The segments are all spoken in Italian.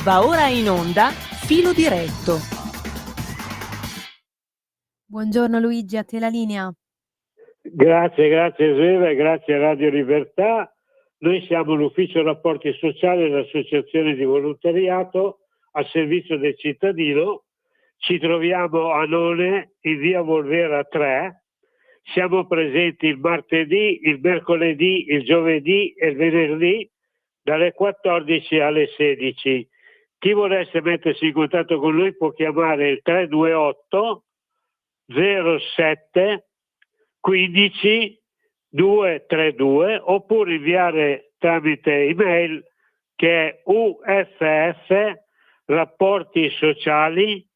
Va ora in onda Filo Diretto. Buongiorno Luigi, a te la linea. Grazie Sveva e grazie a Radio Libertà. Noi siamo l'Ufficio Rapporti Sociali dell'Associazione di Volontariato al servizio del cittadino. Ci troviamo a None, in via Volvera 3. Siamo presenti il martedì, il mercoledì, il giovedì e il venerdì dalle 14 alle 16. Chi volesse mettersi in contatto con noi può chiamare il 328 07 15 232 oppure inviare tramite email che è uff rapporti sociali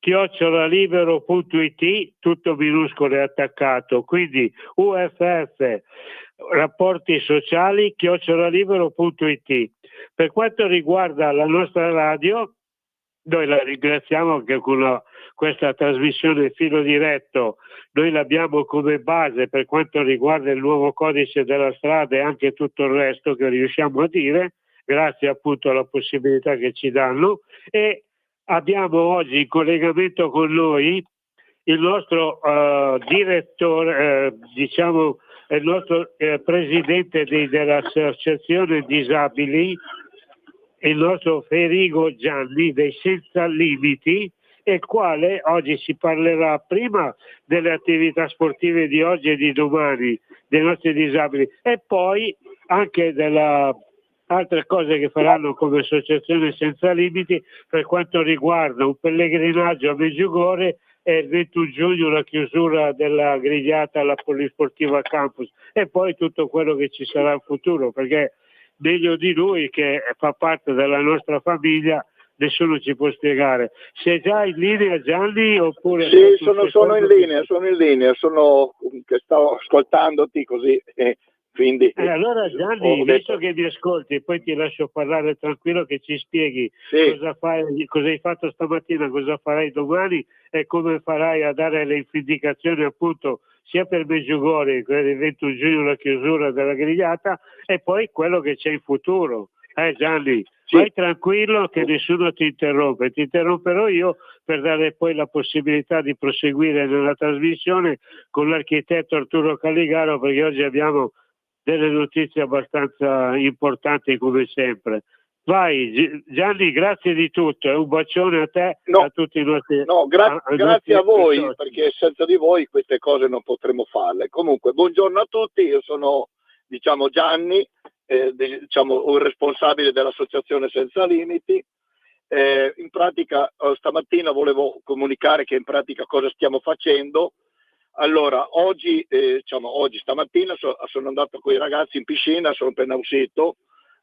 @libero.it, tutto minuscolo e attaccato, quindi uff rapporti sociali @libero.it. Per quanto riguarda la nostra radio, noi la ringraziamo che con questa trasmissione Filo Diretto noi l'abbiamo come base per quanto riguarda il nuovo codice della strada e anche tutto il resto che riusciamo a dire, grazie appunto alla possibilità che ci danno. E abbiamo oggi in collegamento con noi il nostro direttore, il nostro presidente dell'Associazione Disabili, il nostro Federico Gianni dei Senza Limiti, il quale oggi si parlerà prima delle attività sportive di oggi e di domani dei nostri disabili e poi anche delle altre cose che faranno come Associazione Senza Limiti per quanto riguarda un pellegrinaggio a Medjugorje e il 21 giugno la chiusura della grigliata alla Polisportiva Campus e poi tutto quello che ci sarà in futuro, perché meglio di lui che fa parte della nostra famiglia nessuno ci può spiegare. Sei già in linea Gianni oppure? Sì, sono in linea, che stavo ascoltandoti così quindi allora Gianni, visto che mi ascolti poi ti lascio parlare tranquillo, che ci spieghi cosa hai fatto stamattina, cosa farai domani e come farai a dare le indicazioni appunto sia per Medjugorje, il 21 giugno la chiusura della grigliata e poi quello che c'è in futuro. Gianni, vai tranquillo che nessuno ti interrompe, ti interromperò io per dare poi la possibilità di proseguire nella trasmissione con l'architetto Arturo Caligaro, perché oggi abbiamo delle notizie abbastanza importanti come sempre. Vai Gianni, grazie di tutto e un bacione a te e a tutti i nostri grazie a voi, perché senza di voi queste cose non potremmo farle. Comunque buongiorno a tutti, io sono Gianni, un responsabile dell'Associazione Senza Limiti. In pratica stamattina volevo comunicare che in pratica cosa stiamo facendo. Allora, stamattina sono andato con i ragazzi in piscina, sono appena uscito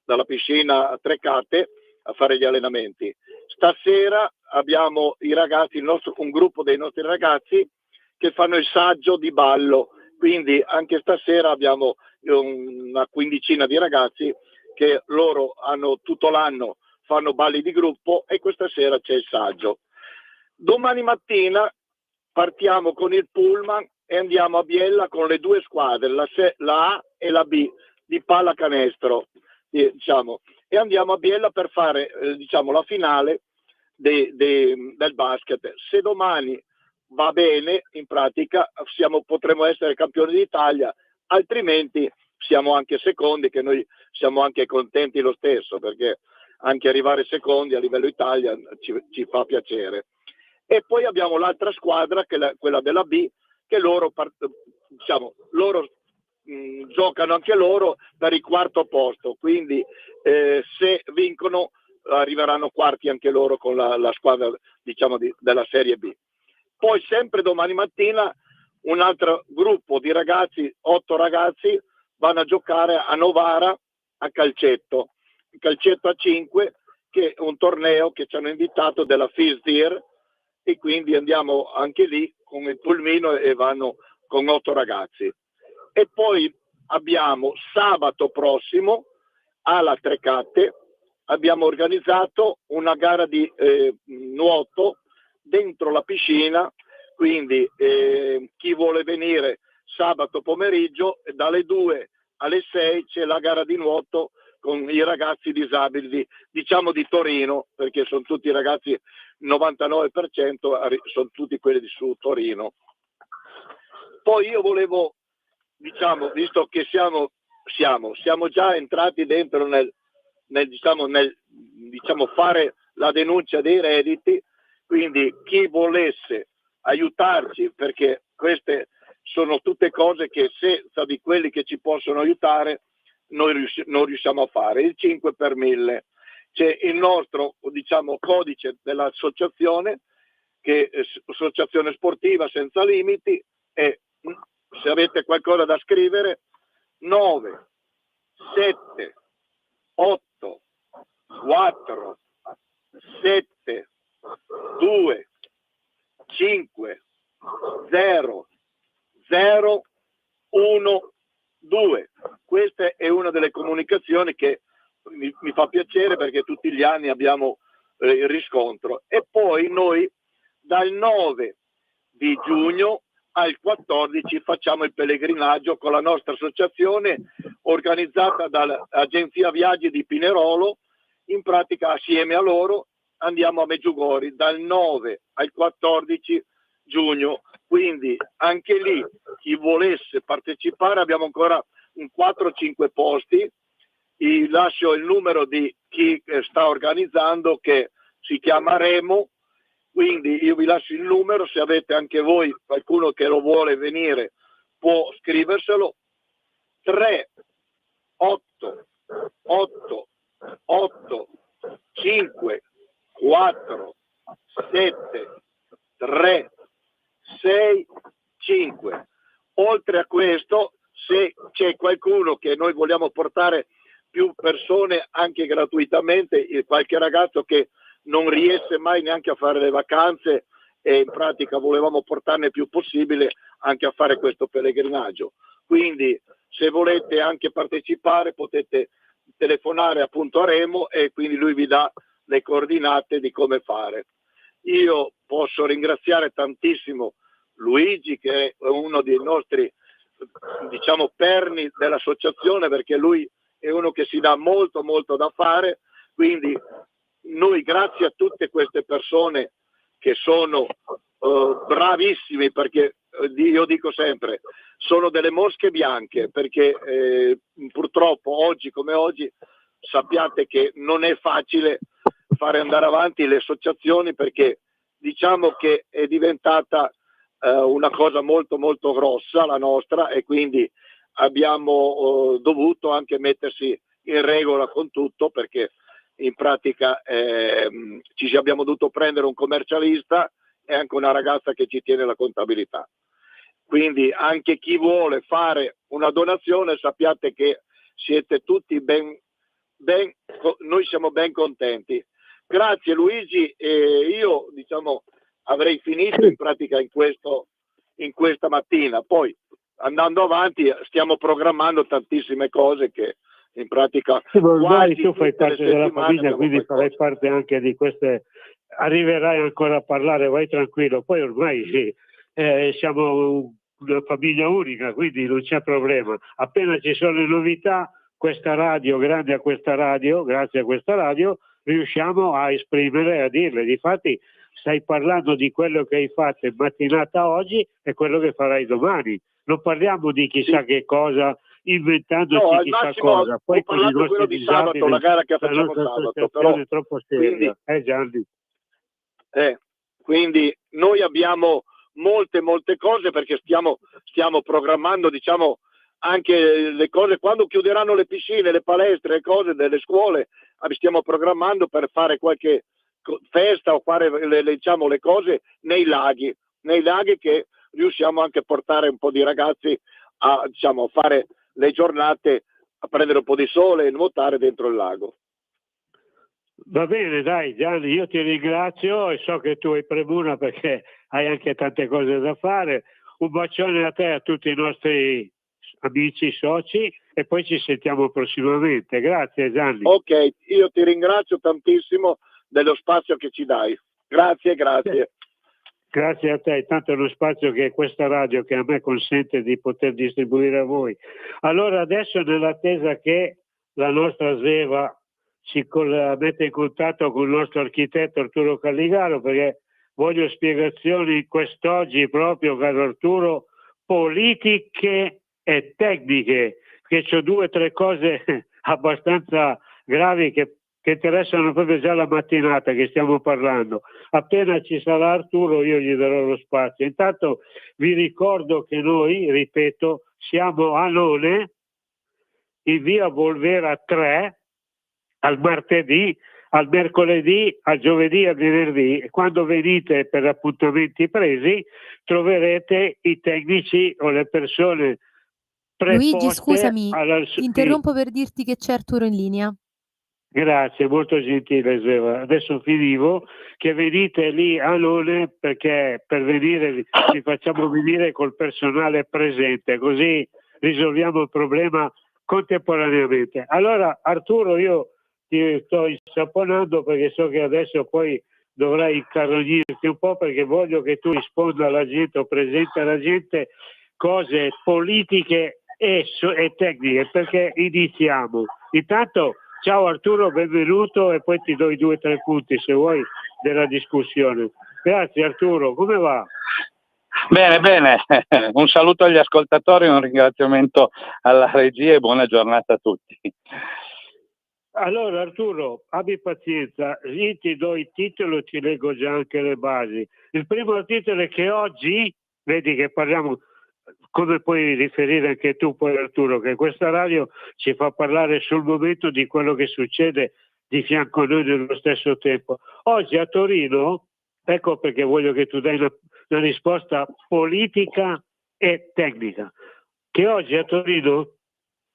dalla piscina a Trecate a fare gli allenamenti. Stasera abbiamo un gruppo dei nostri ragazzi che fanno il saggio di ballo, quindi anche stasera abbiamo una quindicina di ragazzi che loro hanno tutto l'anno, fanno balli di gruppo e questa sera c'è il saggio. Domani mattina partiamo con il pullman e andiamo a Biella con le due squadre, la A e la B di pallacanestro, e andiamo a Biella per fare la finale del basket. Se domani va bene, in pratica potremo essere campioni d'Italia, altrimenti siamo anche secondi, che noi siamo anche contenti lo stesso, perché anche arrivare secondi a livello Italia ci fa piacere. E poi abbiamo l'altra squadra, che è quella della B, che loro giocano anche loro per il quarto posto, quindi se vincono arriveranno quarti anche loro con la squadra della Serie B. Poi sempre domani mattina un altro gruppo di ragazzi, 8 ragazzi, vanno a giocare a Novara a calcetto a 5, che è un torneo che ci hanno invitato della FISDIR, e quindi andiamo anche lì con il pulmino e vanno con 8 ragazzi. E poi abbiamo sabato prossimo alla Trecate abbiamo organizzato una gara di nuoto dentro la piscina, quindi chi vuole venire sabato pomeriggio dalle 2 alle 6 c'è la gara di nuoto con i ragazzi disabili, diciamo di Torino, perché sono tutti ragazzi, il 99% sono tutti quelli di su Torino. Poi io volevo, diciamo, visto che siamo già entrati dentro nel fare la denuncia dei redditi, quindi chi volesse aiutarci, perché queste sono tutte cose che senza di quelli che ci possono aiutare noi non riusciamo a fare. Il 5 per 1000, c'è il nostro, diciamo, codice dell'associazione, che è Associazione Sportiva Senza Limiti, e se avete qualcosa da scrivere 9 7 8 4 7 2 5 0 0 1 2. Questa è una delle comunicazioni che mi fa piacere, perché tutti gli anni abbiamo il riscontro. E poi noi dal 9 di giugno al 14 facciamo il pellegrinaggio con la nostra associazione, organizzata dall'Agenzia Viaggi di Pinerolo. In pratica, assieme a loro andiamo a Meggiugori dal 9 al 14 giugno. Quindi anche lì chi volesse partecipare, abbiamo ancora un 4-5 posti. Lascio il numero di chi sta organizzando, che si chiama Remo, quindi io vi lascio il numero, se avete anche voi qualcuno che lo vuole venire può scriverselo. 3 8 8 8 5 4 7 3 6 5. Oltre a questo, se c'è qualcuno che noi vogliamo portare più persone anche gratuitamente, qualche ragazzo che non riesce mai neanche a fare le vacanze, e in pratica volevamo portarne più possibile anche a fare questo pellegrinaggio. Quindi se volete anche partecipare potete telefonare appunto a Remo, e quindi lui vi dà le coordinate di come fare. Io posso ringraziare tantissimo Luigi, che è uno dei nostri, diciamo, perni dell'associazione, perché lui è uno che si dà molto molto da fare. Quindi noi, grazie a tutte queste persone che sono bravissimi, perché io dico sempre sono delle mosche bianche, perché purtroppo oggi come oggi sappiate che non è facile fare andare avanti le associazioni, perché diciamo che è diventata una cosa molto molto grossa la nostra, e quindi abbiamo dovuto anche mettersi in regola con tutto, perché in pratica ci abbiamo dovuto prendere un commercialista e anche una ragazza che ci tiene la contabilità. Quindi anche chi vuole fare una donazione, sappiate che siete tutti noi siamo ben contenti. Grazie Luigi, io diciamo avrei finito in pratica in questa mattina. Poi andando avanti stiamo programmando tantissime cose che in pratica ormai tu fai parte della famiglia, quindi farai parte anche di queste, arriverai ancora a parlare, vai tranquillo. Poi ormai siamo una famiglia unica, quindi non c'è problema. Appena ci sono le novità, questa radio, grazie a questa radio riusciamo a esprimere e a dirle. Difatti stai parlando di quello che hai fatto in mattinata oggi e quello che farai domani. Non parliamo di chissà che cosa, inventandoci chissà cosa. Poi con i nostri disabili, sabato, la gara che facciamo sabato, però è troppo seria. Gianni. Quindi noi abbiamo molte cose, perché stiamo programmando, diciamo, anche le cose quando chiuderanno le piscine, le palestre, le cose delle scuole. Stiamo programmando per fare qualche festa o fare le cose nei laghi che riusciamo anche a portare un po' di ragazzi a, diciamo, fare le giornate, a prendere un po' di sole e nuotare dentro il lago. Va bene, dai Gianni, io ti ringrazio e so che tu hai premura perché hai anche tante cose da fare. Un bacione a te e a tutti i nostri amici, soci, e poi ci sentiamo prossimamente. Grazie Gianni. Ok, io ti ringrazio tantissimo dello spazio che ci dai. Grazie. Grazie a te, tanto è uno spazio che è questa radio che a me consente di poter distribuire a voi. Allora adesso, nell'attesa che la nostra Sveva ci mette in contatto con il nostro architetto Arturo Calligaro, perché voglio spiegazioni quest'oggi proprio, caro Arturo, politiche e tecniche, che c'ho 2 o 3 cose abbastanza gravi che interessano proprio già la mattinata che stiamo parlando. Appena ci sarà Arturo io gli darò lo spazio. Intanto vi ricordo che noi, ripeto, siamo a None, in via Volvera 3, al martedì, al mercoledì, al giovedì e al venerdì. E quando venite per appuntamenti presi troverete i tecnici o le persone preposte. Luigi, scusami, ti interrompo per dirti che c'è Arturo in linea. Grazie, molto gentile Sveva. Adesso finivo, che venite lì a None, perché per venire vi facciamo venire col personale presente, così risolviamo il problema contemporaneamente. Allora Arturo, io ti sto insaponando perché so che adesso poi dovrai incarrognirti un po', perché voglio che tu risponda alla gente o presenti alla gente cose politiche e tecniche, perché iniziamo. Intanto ciao Arturo, benvenuto, e poi ti do i 2 o 3 punti se vuoi della discussione. Grazie Arturo, come va? Bene, bene, un saluto agli ascoltatori, un ringraziamento alla regia e buona giornata a tutti. Allora Arturo, abbi pazienza, io ti do il titolo e ti leggo già anche le basi. Il primo titolo è che oggi, vedi che parliamo, come puoi riferire anche tu poi Arturo, che questa radio ci fa parlare sul momento di quello che succede di fianco a noi nello stesso tempo. Oggi a Torino, ecco perché voglio che tu dai una risposta politica e tecnica, che oggi a Torino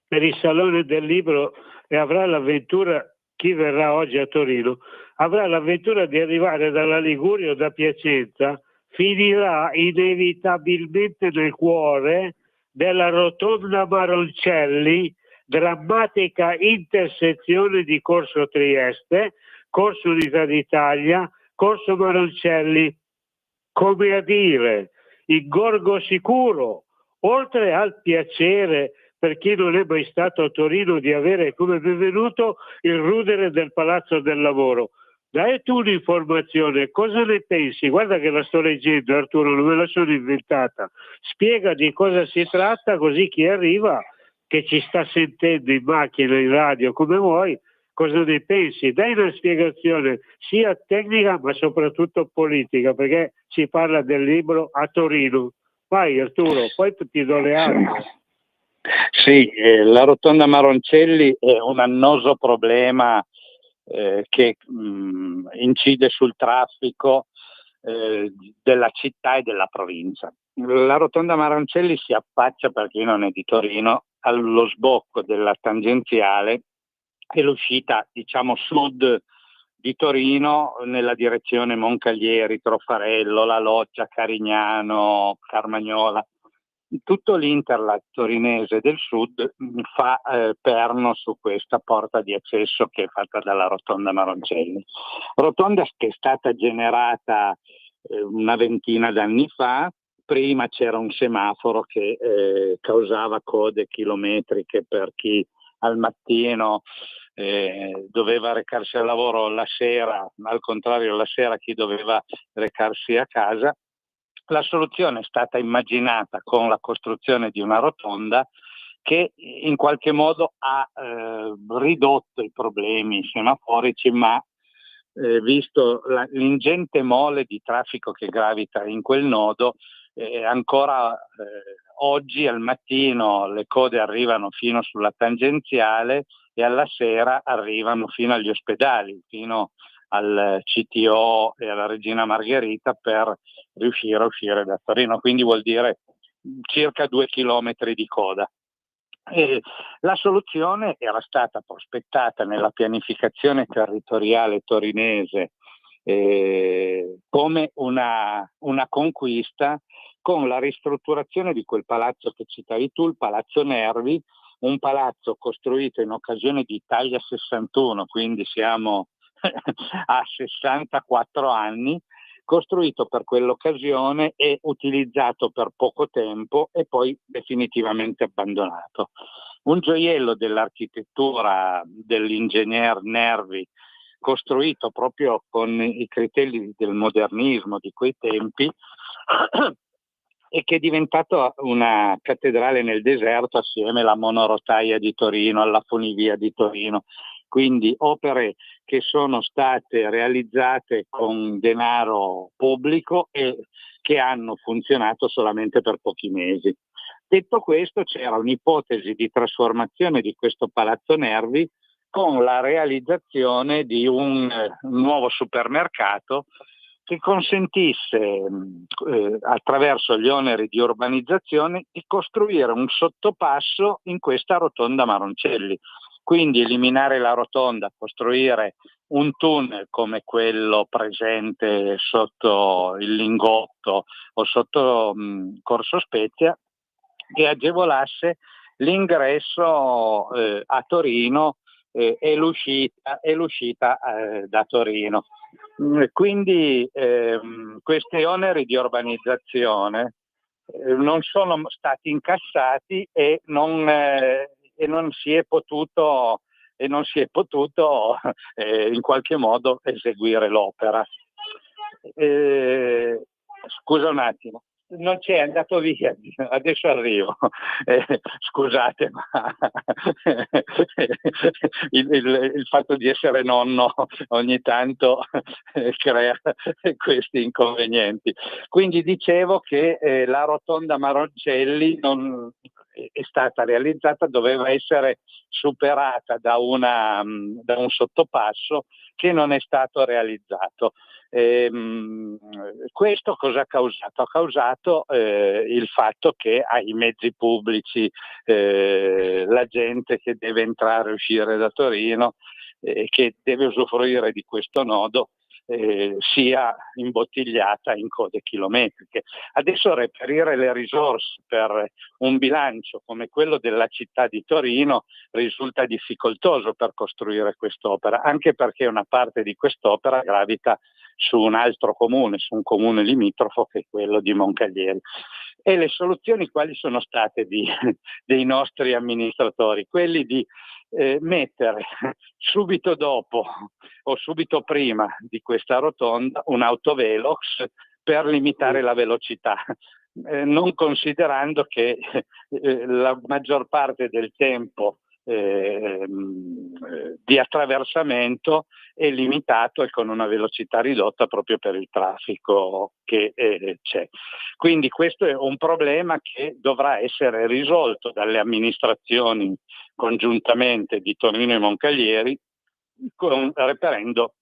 per il Salone del Libro e avrà l'avventura, chi verrà oggi a Torino, avrà l'avventura di arrivare dalla Liguria o da Piacenza, finirà inevitabilmente nel cuore della rotonda Maroncelli, drammatica intersezione di Corso Trieste, Corso Unità d'Italia, Corso Maroncelli, come a dire, il gorgo sicuro, oltre al piacere per chi non è mai stato a Torino di avere come benvenuto il rudere del Palazzo del Lavoro. Dai tu un'informazione, cosa ne pensi? Guarda che la sto leggendo Arturo, non me la sono inventata. Spiega di cosa si tratta, così chi arriva, che ci sta sentendo in macchina, in radio, come vuoi, cosa ne pensi? Dai una spiegazione sia tecnica ma soprattutto politica, perché si parla del libro a Torino. Vai Arturo, poi ti do le altre. Sì, la rotonda Maroncelli è un annoso problema che incide sul traffico della città e della provincia. La rotonda Maroncelli si affaccia, per chi non è di Torino, allo sbocco della tangenziale e l'uscita, diciamo, sud di Torino nella direzione Moncalieri, Trofarello, La Loggia, Carignano, Carmagnola. Tutto l'interland torinese del sud fa perno su questa porta di accesso che è fatta dalla rotonda Maroncelli. Rotonda che è stata generata una ventina d'anni fa. Prima c'era un semaforo che causava code chilometriche per chi al mattino doveva recarsi al lavoro, la sera, al contrario la sera chi doveva recarsi a casa. La soluzione è stata immaginata con la costruzione di una rotonda che in qualche modo ha ridotto i problemi semaforici, ma visto l'ingente mole di traffico che gravita in quel nodo, ancora oggi al mattino le code arrivano fino sulla tangenziale e alla sera arrivano fino agli ospedali, fino al CTO e alla Regina Margherita per riuscire a uscire da Torino, quindi vuol dire circa 2 chilometri di coda. E la soluzione era stata prospettata nella pianificazione territoriale torinese come una conquista, con la ristrutturazione di quel palazzo che citavi tu, il Palazzo Nervi, un palazzo costruito in occasione di Italia 61, quindi siamo a 64 anni, costruito per quell'occasione e utilizzato per poco tempo e poi definitivamente abbandonato. un gioiello dell'architettura dell'ingegner Nervi, costruito proprio con i criteri del modernismo di quei tempi e che è diventato una cattedrale nel deserto assieme alla monorotaia di Torino, alla funivia di Torino. Quindi opere che sono state realizzate con denaro pubblico e che hanno funzionato solamente per pochi mesi. Detto questo, c'era un'ipotesi di trasformazione di questo Palazzo Nervi con la realizzazione di un nuovo supermercato che consentisse, attraverso gli oneri di urbanizzazione, di costruire un sottopasso in questa rotonda Maroncelli. Quindi eliminare la rotonda, costruire un tunnel come quello presente sotto il Lingotto o sotto Corso Spezia, che agevolasse l'ingresso a Torino e l'uscita da Torino. Quindi questi oneri di urbanizzazione non sono stati incassati e non si è potuto in qualche modo eseguire l'opera. Scusa un attimo. Non c'è, è andato via, adesso arrivo. Scusate, ma il fatto di essere nonno ogni tanto crea questi inconvenienti. Quindi dicevo che la rotonda Maroncelli non è stata realizzata, doveva essere superata da un sottopasso che non è stato realizzato. Questo cosa ha causato? Ha causato il fatto che ai mezzi pubblici, la gente che deve entrare e uscire da Torino, che deve usufruire di questo nodo, sia imbottigliata in code chilometriche. Adesso reperire le risorse per un bilancio come quello della città di Torino risulta difficoltoso per costruire quest'opera, anche perché una parte di quest'opera gravita su un altro comune, su un comune limitrofo che è quello di Moncaglieri. E le soluzioni quali sono state dei nostri amministratori? Quelli di mettere subito dopo o subito prima di questa rotonda un autovelox per limitare la velocità, non considerando che la maggior parte del tempo di attraversamento è limitato e con una velocità ridotta proprio per il traffico che c'è. Quindi questo è un problema che dovrà essere risolto dalle amministrazioni congiuntamente di Torino e Moncaglieri, reperendo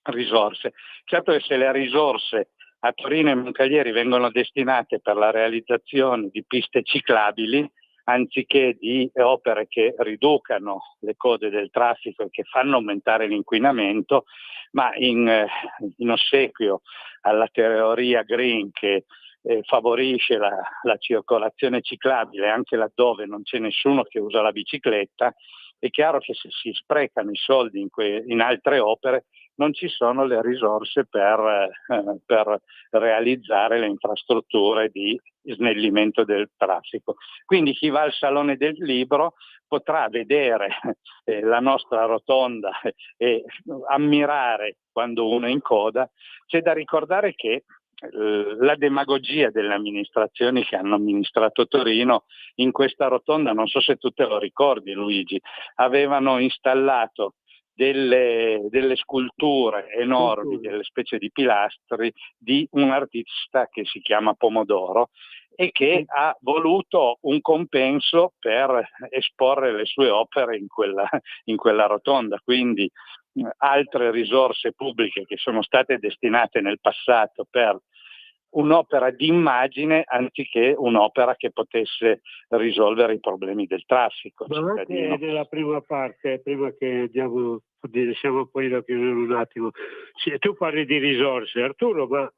risorse. Certo che se le risorse a Torino e Moncaglieri vengono destinate per la realizzazione di piste ciclabili, anziché di opere che riducano le code del traffico e che fanno aumentare l'inquinamento, ma in ossequio alla teoria green che favorisce la circolazione ciclabile anche laddove non c'è nessuno che usa la bicicletta, è chiaro che se si sprecano i soldi in altre opere non ci sono le risorse per realizzare le infrastrutture di snellimento del traffico. Quindi chi va al Salone del Libro potrà vedere la nostra rotonda e ammirare quando uno è in coda. C'è da ricordare che la demagogia delle amministrazioni che hanno amministrato Torino in questa rotonda, non so se tu te lo ricordi Luigi, avevano installato delle sculture enormi, delle specie di pilastri di un artista che si chiama Pomodoro e che ha voluto un compenso per esporre le sue opere in quella rotonda. Quindi altre risorse pubbliche che sono state destinate nel passato per un'opera di immagine anziché un'opera che potesse risolvere i problemi del traffico. Ma anche nella prima parte, prima che lasciamo poi la opinione un attimo, tu parli di risorse, Arturo, ma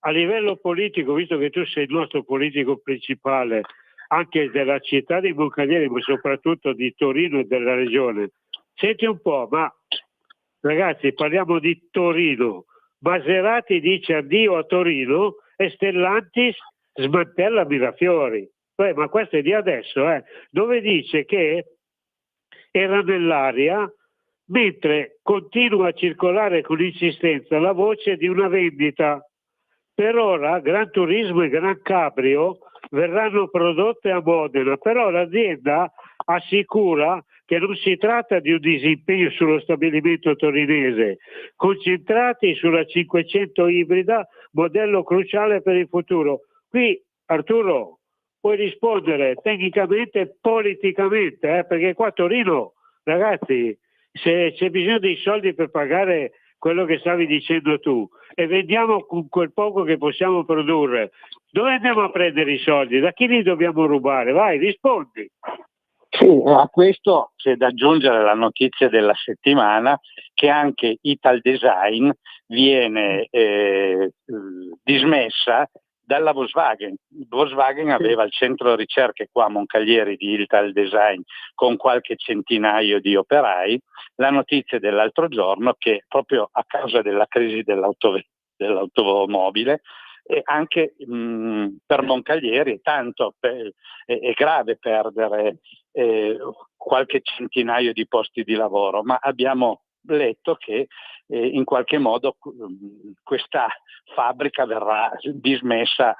a livello politico, visto che tu sei il nostro politico principale anche della città di Moncaglieri, ma soprattutto di Torino e della regione, senti un po', ma ragazzi, parliamo di Torino. Maserati dice addio a Torino e Stellantis smantella Mirafiori. Ma questo è di adesso, dove dice che era nell'aria, mentre continua a circolare con insistenza la voce di una vendita. Per ora Gran Turismo e Gran Cabrio verranno prodotte a Modena, però l'azienda assicura che non si tratta di un disimpegno sullo stabilimento torinese, concentrati sulla 500 ibrida, modello cruciale per il futuro. Qui, Arturo, puoi rispondere tecnicamente e politicamente, perché qua a Torino, ragazzi, se c'è bisogno di soldi per pagare quello che stavi dicendo tu e vendiamo con quel poco che possiamo produrre, dove andiamo a prendere i soldi? Da chi li dobbiamo rubare? Vai, rispondi. Sì, a questo c'è da aggiungere la notizia della settimana che anche Italdesign viene dismessa dalla Volkswagen. Volkswagen aveva il centro ricerche qua a Moncalieri di Italdesign con qualche centinaio di operai. La notizia dell'altro giorno che proprio a causa della crisi dell'automobile e anche per Moncalieri è grave perdere qualche centinaio di posti di lavoro, ma abbiamo letto che in qualche modo questa fabbrica verrà dismessa.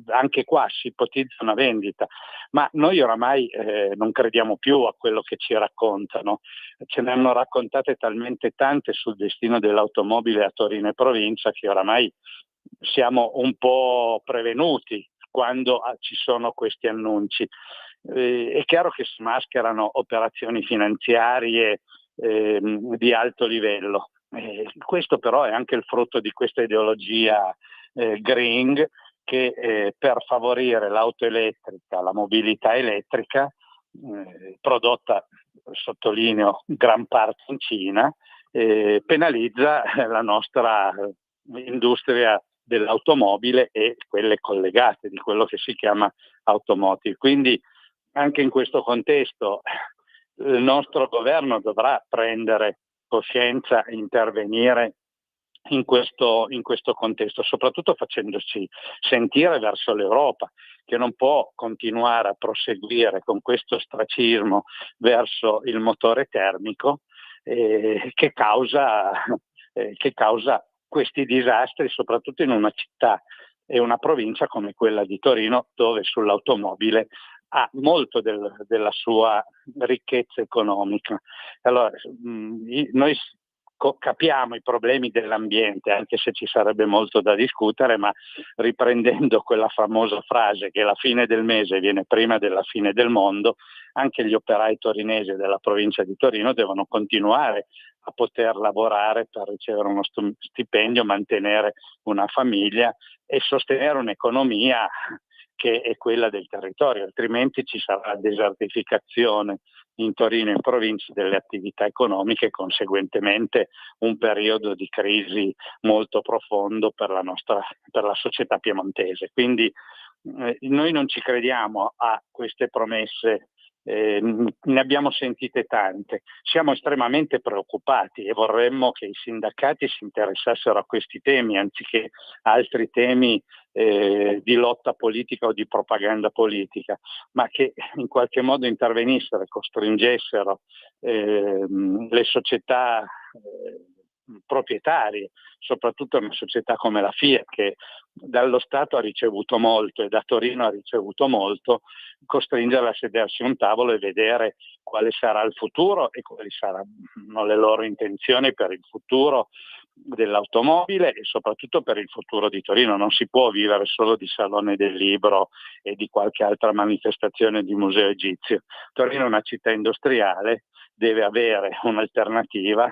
Anche qua si ipotizza una vendita, ma noi oramai non crediamo più a quello che ci raccontano. Ce ne hanno raccontate talmente tante sul destino dell'automobile a Torino e provincia che oramai siamo un po' prevenuti quando ci sono questi annunci. È chiaro che si mascherano operazioni finanziarie di alto livello. Questo però è anche il frutto di questa ideologia green che per favorire l'auto elettrica, la mobilità elettrica prodotta, sottolineo, gran parte in Cina, penalizza la nostra industria dell'automobile e quelle collegate di quello che si chiama automotive. Quindi anche in questo contesto il nostro governo dovrà prendere coscienza e intervenire in questo contesto, soprattutto facendoci sentire verso l'Europa, che non può continuare a proseguire con questo ostracismo verso il motore termico che causa questi disastri, soprattutto in una città e una provincia come quella di Torino, dove sull'automobile ha molto della sua ricchezza economica. Allora, noi capiamo i problemi dell'ambiente, anche se ci sarebbe molto da discutere, ma riprendendo quella famosa frase che la fine del mese viene prima della fine del mondo, anche gli operai torinesi della provincia di Torino devono continuare a poter lavorare per ricevere uno stipendio, mantenere una famiglia e sostenere un'economia che è quella del territorio, altrimenti ci sarà desertificazione in Torino e in provincia delle attività economiche e conseguentemente un periodo di crisi molto profondo per la società piemontese. Quindi noi non ci crediamo a queste promesse. Ne abbiamo sentite tante, siamo estremamente preoccupati e vorremmo che i sindacati si interessassero a questi temi anziché a altri temi di lotta politica o di propaganda politica, ma che in qualche modo intervenissero e costringessero le società proprietarie, soprattutto una società come la Fiat che dallo Stato ha ricevuto molto e da Torino ha ricevuto molto, costringerla a sedersi a un tavolo e vedere quale sarà il futuro e quali saranno le loro intenzioni per il futuro dell'automobile e soprattutto per il futuro di Torino. Non si può vivere solo di Salone del Libro e di qualche altra manifestazione di museo egizio. Torino è una città industriale, deve avere un'alternativa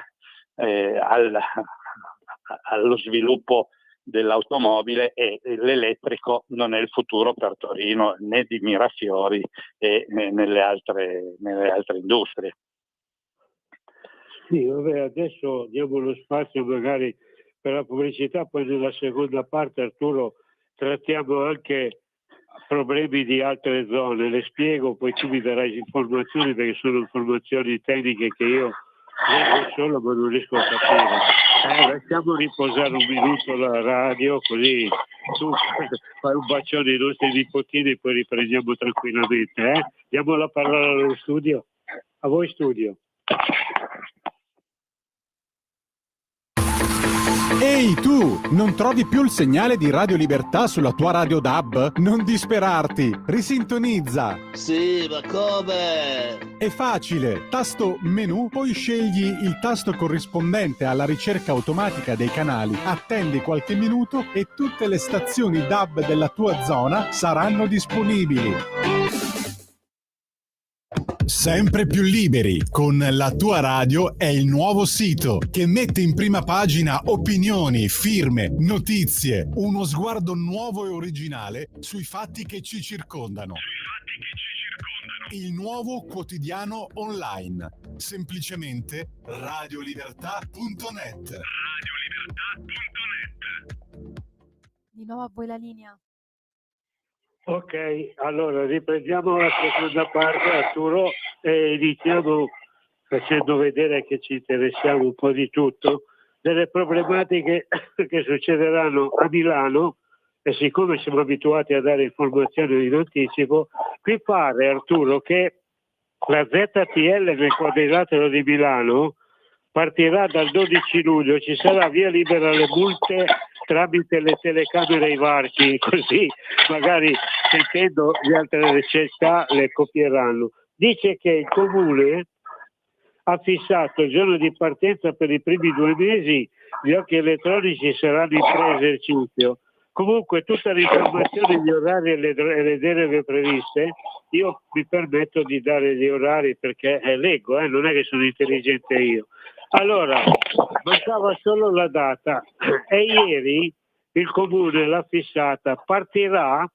allo sviluppo dell'automobile e l'elettrico non è il futuro per Torino né di Mirafiori e nelle altre industrie. Sì, vabbè, adesso diamo lo spazio magari per la pubblicità, poi nella seconda parte, Arturo, trattiamo anche problemi di altre zone, le spiego, poi tu mi darai informazioni perché sono informazioni tecniche che io leggo solo ma non riesco a capire. Lasciamo riposare un minuto la radio così tu fai un bacione ai nostri nipotini e poi riprendiamo tranquillamente. Diamo la parola allo studio. A voi studio. Ehi tu, non trovi più il segnale di Radio Libertà sulla tua radio DAB? Non disperarti, risintonizza! Sì, ma come? È facile, tasto menu, poi scegli il tasto corrispondente alla ricerca automatica dei canali, attendi qualche minuto e tutte le stazioni DAB della tua zona saranno disponibili. Sempre più liberi, con La Tua Radio è il nuovo sito che mette in prima pagina opinioni, firme, notizie, uno sguardo nuovo e originale sui fatti che ci circondano. Il nuovo quotidiano online, semplicemente radiolibertà.net. Di nuovo a voi la linea. Ok, allora riprendiamo la seconda parte, Arturo, e iniziamo facendo vedere che ci interessiamo un po' di tutto, delle problematiche che succederanno a Milano, e siccome siamo abituati a dare informazioni in anticipo, qui pare, Arturo, che la ZTL nel quadrilatero di Milano partirà dal 12 luglio, ci sarà via libera alle multe tramite le telecamere ai varchi, così magari sentendo le altre città le copieranno. Dice che il comune ha fissato il giorno di partenza per i primi 2 mesi, gli occhi elettronici saranno in pre-esercizio. Comunque tutta l'informazione, gli orari e le deroghe previste, io mi permetto di dare gli orari perché leggo, non è che sono intelligente io. Allora, mancava solo la data e ieri il comune l'ha fissata, partirà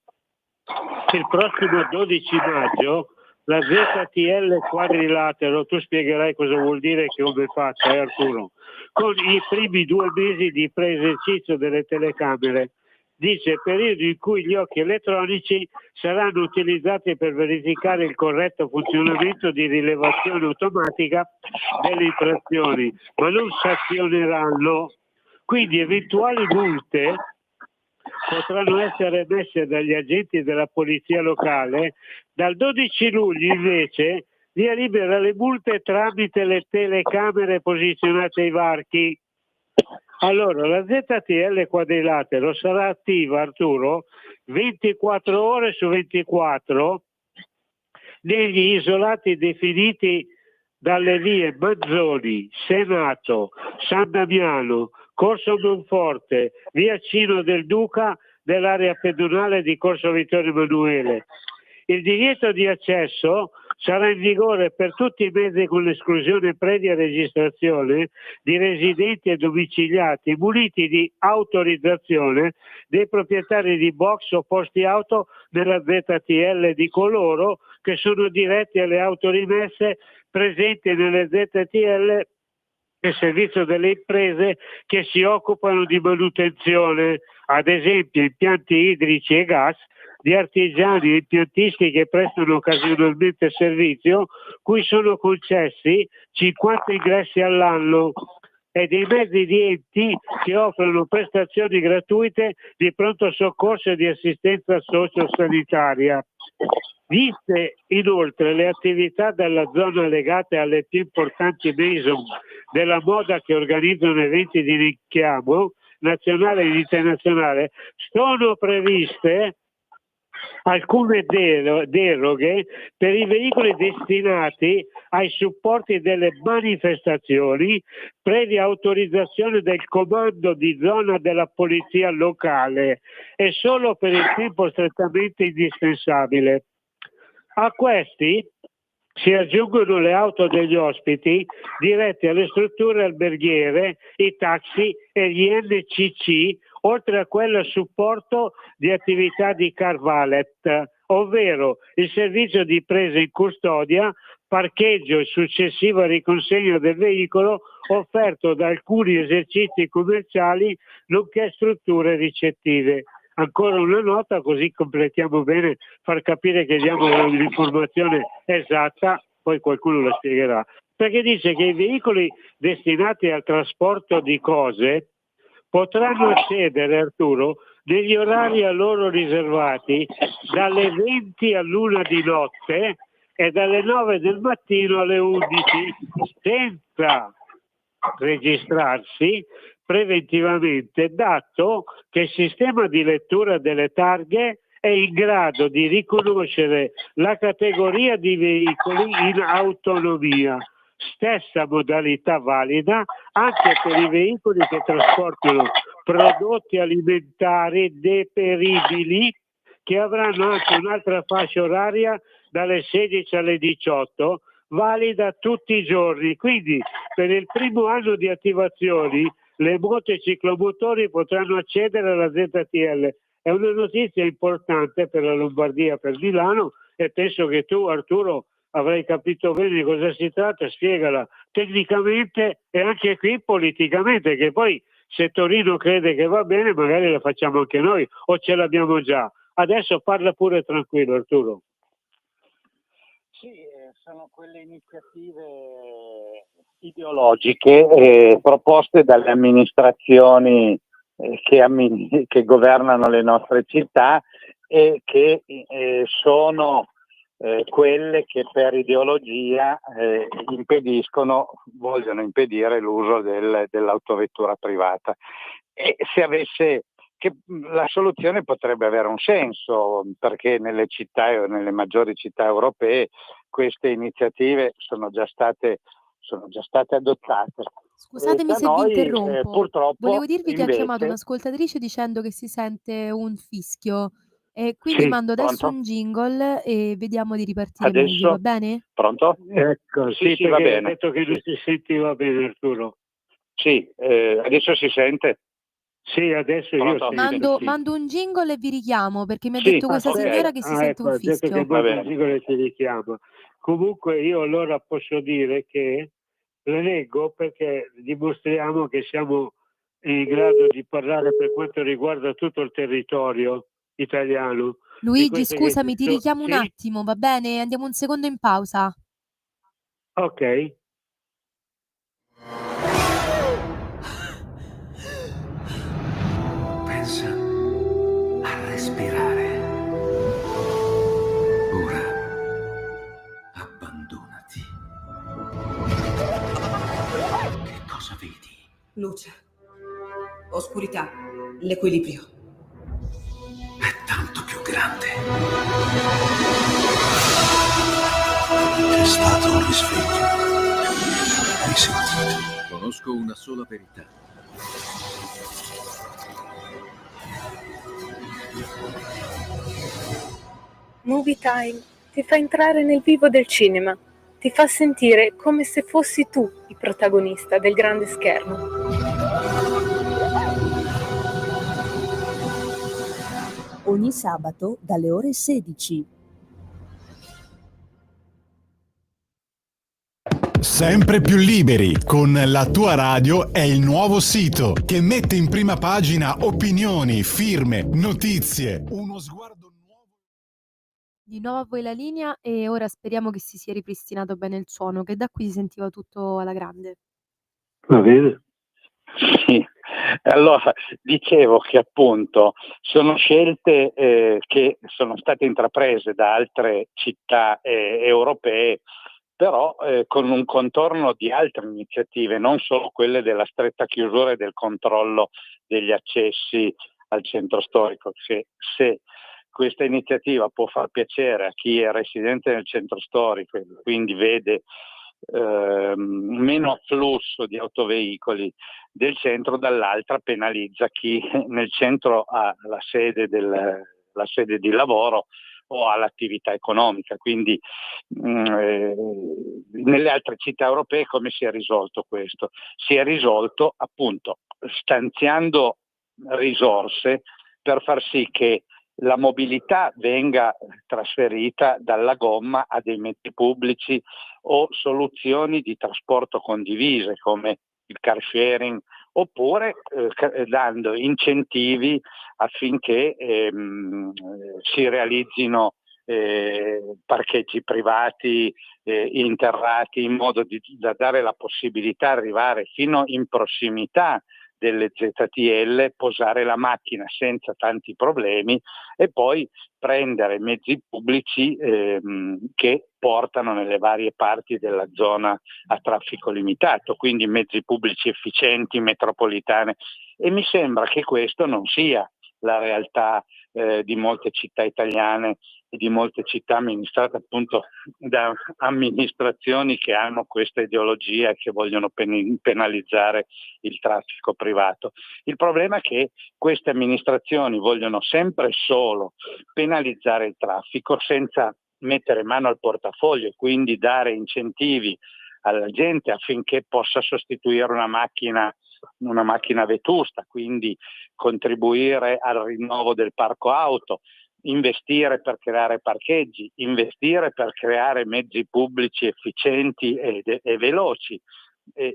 il prossimo 12 maggio la ZTL quadrilatero, tu spiegherai cosa vuol dire, che come faccia, Arturo, con i primi 2 mesi di pre-esercizio delle telecamere. Dice periodo in cui gli occhi elettronici saranno utilizzati per verificare il corretto funzionamento di rilevazione automatica delle infrazioni, ma non sanzioneranno. Quindi eventuali multe potranno essere emesse dagli agenti della polizia locale. Dal 12 luglio invece via libera le multe tramite le telecamere posizionate ai varchi. Allora, la ZTL quadrilatero sarà attiva, Arturo, 24 ore su 24 negli isolati definiti dalle vie Manzoni, Senato, San Damiano, Corso Monforte, via Cino del Duca dell'area pedonale di Corso Vittorio Emanuele. Il divieto di accesso sarà in vigore per tutti i mezzi con l'esclusione previa registrazione di residenti e domiciliati muniti di autorizzazione dei proprietari di box o posti auto della ZTL di coloro che sono diretti alle auto rimesse presenti nelle ZTL e servizio delle imprese che si occupano di manutenzione, ad esempio impianti idrici e gas, di artigiani e impiantisti che prestano occasionalmente servizio, cui sono concessi 50 ingressi all'anno, e dei mezzi di enti che offrono prestazioni gratuite di pronto soccorso e di assistenza sociosanitaria. Viste inoltre le attività della zona legate alle più importanti maison della moda che organizzano eventi di richiamo nazionale ed internazionale, sono previste alcune deroghe per i veicoli destinati ai supporti delle manifestazioni, previa autorizzazione del comando di zona della polizia locale e solo per il tempo strettamente indispensabile. A questi si aggiungono le auto degli ospiti dirette alle strutture alberghiere, i taxi e gli NCC, oltre a quello a supporto di attività di car valet, ovvero il servizio di presa in custodia, parcheggio e successiva riconsegna del veicolo offerto da alcuni esercizi commerciali nonché strutture ricettive. Ancora una nota, così completiamo bene, far capire che diamo l'informazione esatta, poi qualcuno la spiegherà. Perché dice che i veicoli destinati al trasporto di cose potranno accedere, Arturo, negli orari a loro riservati dalle 20 all'1 di notte e dalle 9 del mattino alle 11 senza registrarsi preventivamente, dato che il sistema di lettura delle targhe è in grado di riconoscere la categoria di veicoli in autonomia, stessa modalità valida anche per i veicoli che trasportano prodotti alimentari deperibili, che avranno anche un'altra fascia oraria dalle 16 alle 18, valida tutti i giorni. Quindi per il primo anno di attivazioni le moto e ciclomotori potranno accedere alla ZTL. È una notizia importante per la Lombardia, per Milano, e penso che tu, Arturo, avrai capito bene di cosa si tratta. Spiegala tecnicamente e anche qui politicamente, che poi se Torino crede che va bene magari la facciamo anche noi o ce l'abbiamo già. Adesso parla pure tranquillo, Arturo. Sì, sono quelle iniziative ideologiche proposte dalle amministrazioni che governano le nostre città e che sono quelle che per ideologia vogliono impedire l'uso dell'autovettura privata. E se avesse la soluzione potrebbe avere un senso, perché nelle città, nelle maggiori città europee, queste iniziative sono già state adottate. Scusatemi se vi interrompo. Purtroppo Volevo dirvi che ha chiamato invece... un'ascoltatrice dicendo che si sente un fischio e quindi Sì, mando adesso pronto? un jingle e vediamo di ripartire Adesso? meglio, va bene? Pronto? Ecco, sì, Sì, va perché bene. ha detto che non si sentiva bene, Arturo. Sì, adesso si sente? Sì, adesso io Pronto? sento, sì. Mando un jingle e vi richiamo perché mi ha Sì, detto questa ok. signora che si sente Ecco, un ha detto che fischio. Va bene. Montesigolo si richiama. Comunque io allora posso dire che le leggo perché dimostriamo che siamo in grado di parlare per quanto riguarda tutto il territorio italiano. Di Luigi, queste scusami, ti richiamo un sì? attimo, va bene? Andiamo un secondo in pausa. Ok. Pensa a respirare. Ora abbandonati. Che cosa vedi? Luce, oscurità, l'equilibrio. È tanto più grande. È stato un risveglio. Hai sentito? Conosco una sola verità. Movie Time ti fa entrare nel vivo del cinema, ti fa sentire come se fossi tu il protagonista del grande schermo. Ogni sabato dalle ore 16. Sempre più liberi con La Tua Radio è il nuovo sito che mette in prima pagina opinioni, firme, notizie, uno sguardo nuovo. Di nuovo a voi la linea e ora speriamo che si sia ripristinato bene il suono, che da qui si sentiva tutto alla grande. Va bene. Sì, allora dicevo che appunto sono scelte che sono state intraprese da altre città europee, però con un contorno di altre iniziative, non solo quelle della stretta chiusura e del controllo degli accessi al centro storico. Se questa iniziativa può far piacere a chi è residente nel centro storico e quindi vede meno afflusso di autoveicoli del centro, dall'altra penalizza chi nel centro ha la sede di lavoro o all'attività economica. Quindi nelle altre città europee come si è risolto questo? Si è risolto appunto stanziando risorse per far sì che la mobilità venga trasferita dalla gomma a dei mezzi pubblici o soluzioni di trasporto condivise come il car sharing, oppure dando incentivi affinché si realizzino parcheggi privati interrati, in modo da dare la possibilità di arrivare fino in prossimità delle ZTL, posare la macchina senza tanti problemi e poi prendere mezzi pubblici che portano nelle varie parti della zona a traffico limitato, quindi mezzi pubblici efficienti, metropolitane, e mi sembra che questo non sia la realtà di molte città italiane e di molte città amministrate appunto da amministrazioni che hanno questa ideologia e che vogliono penalizzare il traffico privato. Il problema è che queste amministrazioni vogliono sempre solo penalizzare il traffico senza mettere mano al portafoglio e quindi dare incentivi alla gente affinché possa sostituire una macchina vetusta, quindi contribuire al rinnovo del parco auto, investire per creare parcheggi, investire per creare mezzi pubblici efficienti e veloci.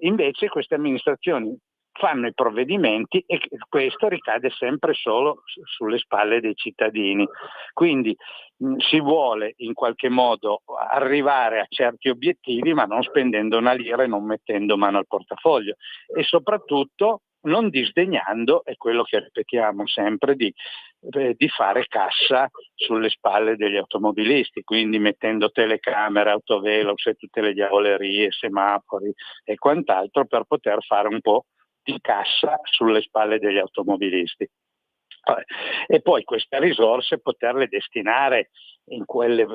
Invece queste amministrazioni fanno i provvedimenti e questo ricade sempre solo sulle spalle dei cittadini. Quindi si vuole in qualche modo arrivare a certi obiettivi, ma non spendendo una lira e non mettendo mano al portafoglio, e soprattutto non disdegnando, è quello che ripetiamo sempre, di fare cassa sulle spalle degli automobilisti, quindi mettendo telecamere, autovelox e tutte le diavolerie, semafori e quant'altro per poter fare un po' di cassa sulle spalle degli automobilisti. E poi queste risorse poterle destinare in quelle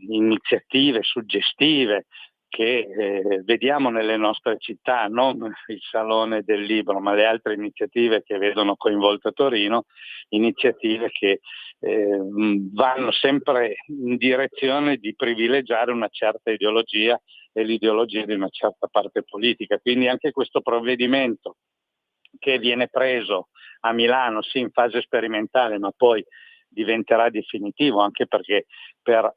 iniziative suggestive che vediamo nelle nostre città, non il Salone del Libro, ma le altre iniziative che vedono coinvolta Torino, iniziative che vanno sempre in direzione di privilegiare una certa ideologia e l'ideologia di una certa parte politica. Quindi anche questo provvedimento che viene preso a Milano, sì, in fase sperimentale, ma poi diventerà definitivo, anche perché per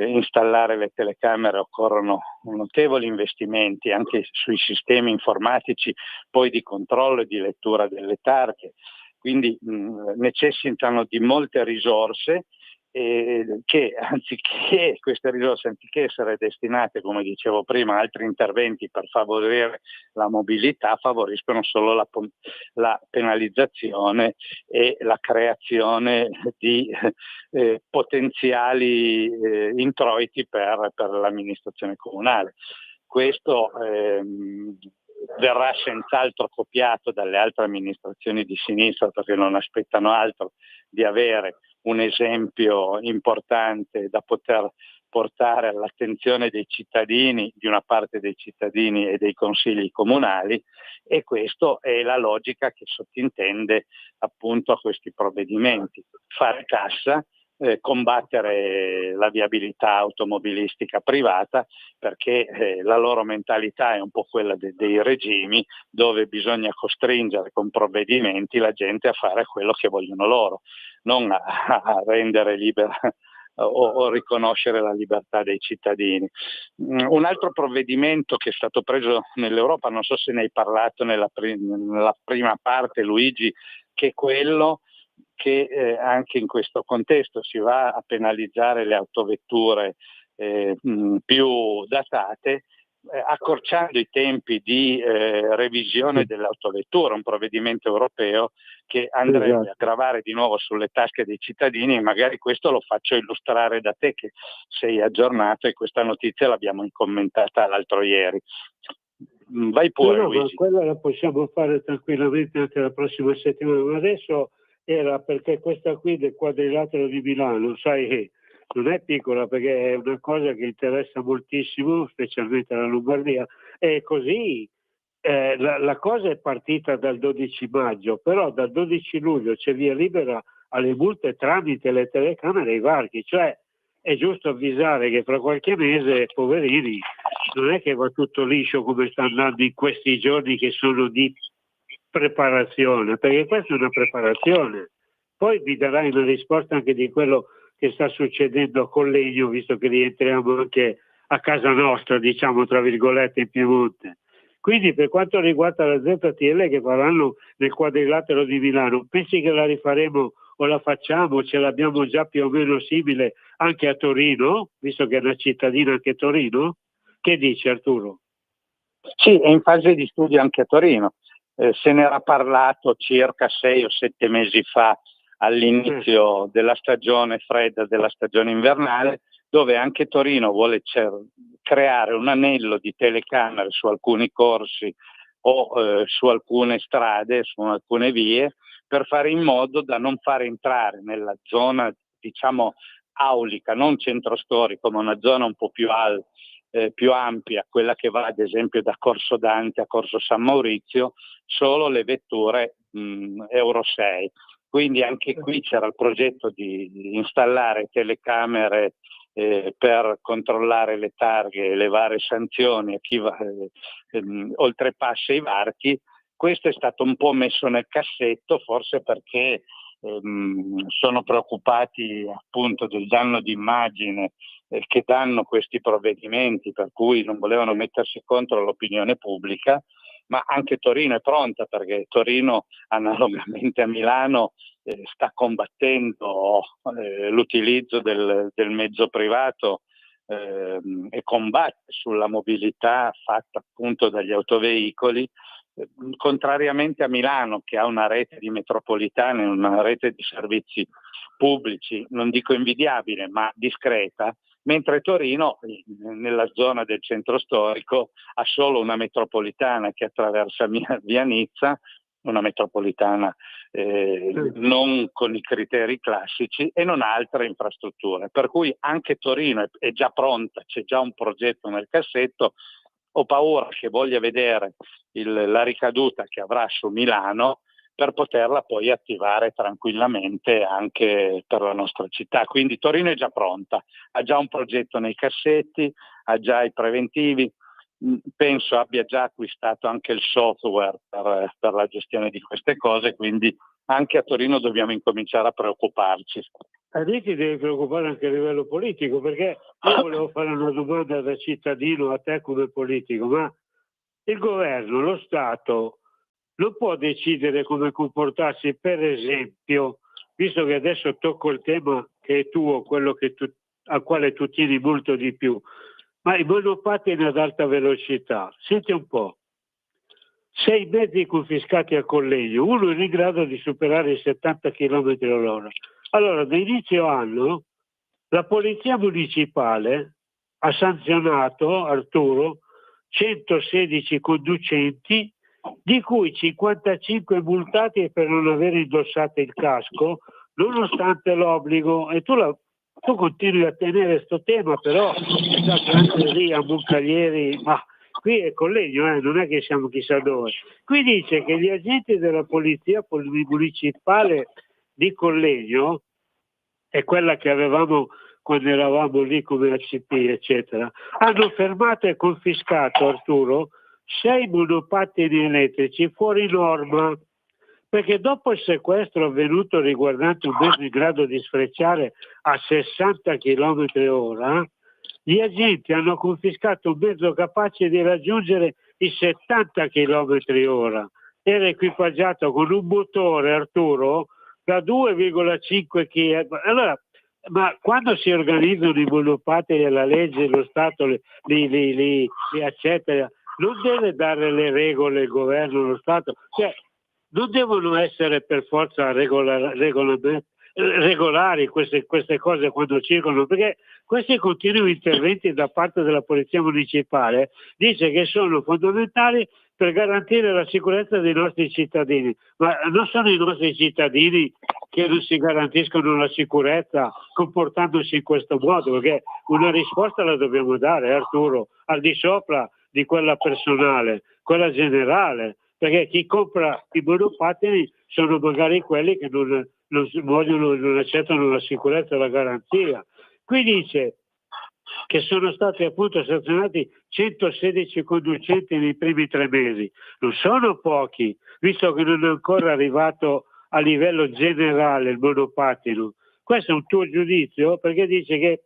installare le telecamere occorrono notevoli investimenti anche sui sistemi informatici, poi di controllo e di lettura delle targhe, quindi necessitano di molte risorse che anziché queste risorse, anziché essere destinate, come dicevo prima, a altri interventi per favorire la mobilità, favoriscono solo la penalizzazione e la creazione di potenziali introiti per l'amministrazione comunale. Questo verrà senz'altro copiato dalle altre amministrazioni di sinistra, perché non aspettano altro di avere un esempio importante da poter portare all'attenzione dei cittadini, di una parte dei cittadini e dei consigli comunali, e questa è la logica che sottintende appunto a questi provvedimenti: fare cassa, combattere la viabilità automobilistica privata, perché la loro mentalità è un po' quella dei regimi, dove bisogna costringere con provvedimenti la gente a fare quello che vogliono loro, non a rendere libera o riconoscere la libertà dei cittadini. Un altro provvedimento che è stato preso nell'Europa, non so se ne hai parlato nella prima parte, Luigi, che è quello che anche in questo contesto si va a penalizzare le autovetture più datate, accorciando i tempi di revisione delle autovetture, un provvedimento europeo che andrebbe a gravare di nuovo sulle tasche dei cittadini, e magari questo lo faccio illustrare da te che sei aggiornato, e questa notizia l'abbiamo commentata l'altro ieri. Vai pure, No, Luigi. ma quella la possiamo fare tranquillamente anche la prossima settimana, ma adesso era perché questa qui del quadrilatero di Milano, sai, non è piccola, perché è una cosa che interessa moltissimo, specialmente la Lombardia, e così la cosa è partita dal 12 maggio, però dal 12 luglio c'è via libera alle multe tramite le telecamere e i varchi, cioè è giusto avvisare che fra qualche mese, poverini, non è che va tutto liscio come sta andando in questi giorni che sono di preparazione, perché questa è una preparazione. Poi vi darai una risposta anche di quello che sta succedendo a Collegno, visto che rientriamo anche a casa nostra, diciamo tra virgolette, in Piemonte. Quindi per quanto riguarda la ZTL che faranno nel quadrilatero di Milano, pensi che la rifaremo o la facciamo, ce l'abbiamo già più o meno simile anche a Torino, visto che è una cittadina anche Torino? Che dici, Arturo? Sì, è in fase di studio anche a Torino. Se ne era parlato circa 6 o 7 mesi fa, all'inizio della stagione fredda, della stagione invernale. dove anche Torino vuole creare un anello di telecamere su alcuni corsi o su alcune strade, su alcune vie, per fare in modo da non far entrare nella zona, diciamo, aulica, non centro storico, ma una zona un po' più ampia, quella che va ad esempio da Corso Dante a Corso San Maurizio, solo le vetture Euro 6. Quindi anche qui c'era il progetto di installare telecamere per controllare le targhe e levare sanzioni a chi oltrepassa i varchi. Questo è stato un po' messo nel cassetto, forse perché sono preoccupati appunto del danno d'immagine che danno questi provvedimenti, per cui non volevano mettersi contro l'opinione pubblica. Ma anche Torino è pronta, perché Torino, analogamente a Milano, sta combattendo l'utilizzo del mezzo privato e combatte sulla mobilità fatta appunto dagli autoveicoli, contrariamente a Milano, che ha una rete di metropolitane, una rete di servizi pubblici, non dico invidiabile, ma discreta, mentre Torino, nella zona del centro storico, ha solo una metropolitana che attraversa via Nizza, una metropolitana non con i criteri classici, e non ha altre infrastrutture. Per cui anche Torino è già pronta, c'è già un progetto nel cassetto. Ho paura che voglia vedere la ricaduta che avrà su Milano per poterla poi attivare tranquillamente anche per la nostra città. Quindi Torino è già pronta, ha già un progetto nei cassetti, ha già i preventivi, penso abbia già acquistato anche il software per la gestione di queste cose, quindi anche a Torino dobbiamo incominciare a preoccuparci. A lì ti devi preoccupare anche a livello politico, perché io volevo fare una domanda da cittadino a te come politico, ma il governo, lo Stato, non può decidere come comportarsi, per esempio, visto che adesso tocco il tema che è tuo, quello al quale tu tieni molto di più, ma i monopattini ad alta velocità, senti un po', 6 mezzi confiscati a Collegno, uno è in grado di superare i 70 km/h. Allora, da inizio anno, la Polizia Municipale ha sanzionato, Arturo, 116 conducenti, di cui 55 multati per non aver indossato il casco, nonostante l'obbligo. E tu continui a tenere questo tema, però da lì a Moncalieri, ma qui è Collegno, non è che siamo chissà dove. Qui dice che gli agenti della Polizia Municipale di Collegno, è quella che avevamo quando eravamo lì come ACP, eccetera, hanno fermato e confiscato, Arturo, 6 monopattini elettrici fuori norma, perché dopo il sequestro avvenuto riguardante un mezzo in grado di sfrecciare a 60 km/h, gli agenti hanno confiscato un mezzo capace di raggiungere i 70 km/h. Era equipaggiato con un motore, Arturo, da 2,5 kg. Allora, ma quando si organizzano i monopattini e la legge, lo Stato li accetta, non deve dare le regole il governo, lo Stato, cioè non devono essere per forza regolari queste cose quando circolano, perché questi continui interventi da parte della Polizia Municipale dice che sono fondamentali per garantire la sicurezza dei nostri cittadini, ma non sono i nostri cittadini che non si garantiscono la sicurezza comportandosi in questo modo, perché una risposta la dobbiamo dare, Arturo, al di sopra di quella personale, quella generale, perché chi compra i monopattini sono magari quelli che non accettano la sicurezza e la garanzia. Qui dice che sono stati appunto sanzionati 116 conducenti nei primi 3 mesi. Non sono pochi, visto che non è ancora arrivato a livello generale il monopattino. Questo è un tuo giudizio, perché dice che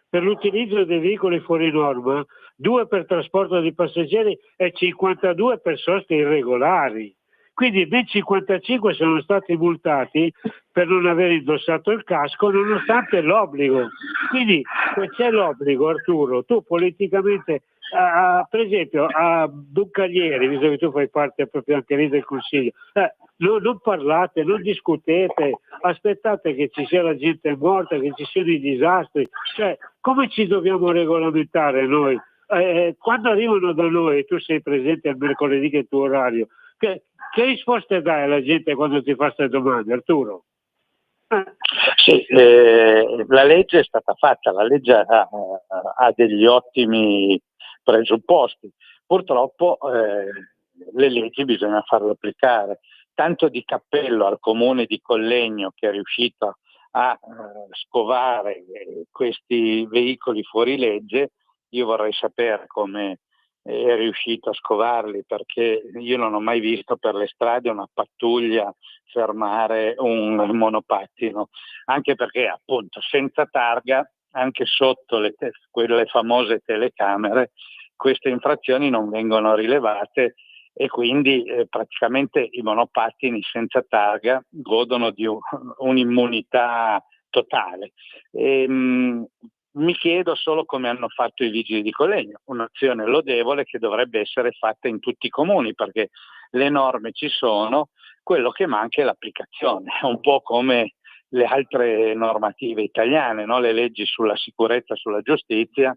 per l'utilizzo dei veicoli fuori norma, 2 per trasporto di passeggeri e 52 per soste irregolari. Quindi ben 55 sono stati multati per non aver indossato il casco nonostante l'obbligo. Quindi se c'è l'obbligo, Arturo, tu politicamente, per esempio a Buccaglieri, visto che tu fai parte proprio anche lì del Consiglio, non parlate, non discutete, aspettate che ci sia la gente morta, che ci siano i disastri, cioè come ci dobbiamo regolamentare noi? Quando arrivano da noi, tu sei presente il mercoledì che è il tuo orario, che risposte dai alla gente quando ti fa queste domande, Arturo? Sì, la legge è stata fatta, la legge ha degli ottimi presupposti. Purtroppo le leggi bisogna farle applicare. Tanto di cappello al comune di Collegno, che è riuscito a scovare questi veicoli fuori legge. Io vorrei sapere come è riuscito a scovarli, perché io non ho mai visto per le strade una pattuglia fermare un monopattino, anche perché appunto senza targa, anche sotto quelle famose telecamere, queste infrazioni non vengono rilevate e quindi praticamente i monopattini senza targa godono di un'immunità totale. Mi chiedo solo come hanno fatto i vigili di Collegno, un'azione lodevole che dovrebbe essere fatta in tutti i comuni, perché le norme ci sono, quello che manca è l'applicazione, un po' come le altre normative italiane, no? Le leggi sulla sicurezza, sulla giustizia,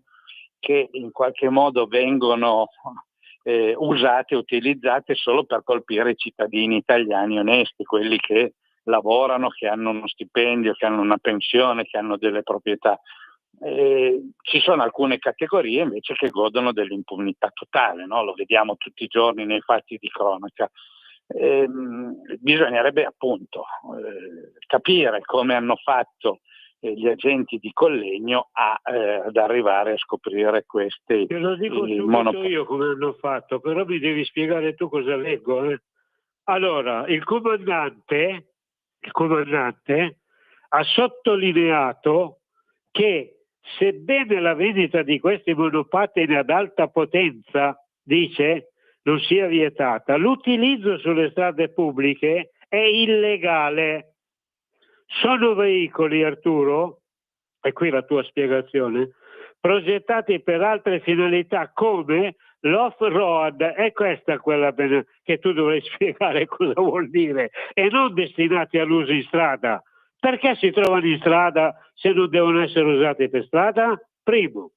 che in qualche modo vengono usate, utilizzate solo per colpire i cittadini italiani onesti, quelli che lavorano, che hanno uno stipendio, che hanno una pensione, che hanno delle proprietà. Ci sono alcune categorie invece che godono dell'impunità totale, no? Lo vediamo tutti i giorni nei fatti di cronaca. Bisognerebbe appunto capire come hanno fatto gli agenti di Collegno ad arrivare a scoprire questi Te lo dico subito io come hanno fatto, però mi devi spiegare tu cosa leggo. Allora, il comandante ha sottolineato che sebbene la vendita di questi monopattini ad alta potenza, dice, non sia vietata, l'utilizzo sulle strade pubbliche è illegale. Sono veicoli, Arturo, e qui la tua spiegazione, progettati per altre finalità come l'off-road, è questa quella che tu dovrai spiegare cosa vuol dire, e non destinati all'uso in strada. Perché si trovano in strada se non devono essere usati per strada? Primo,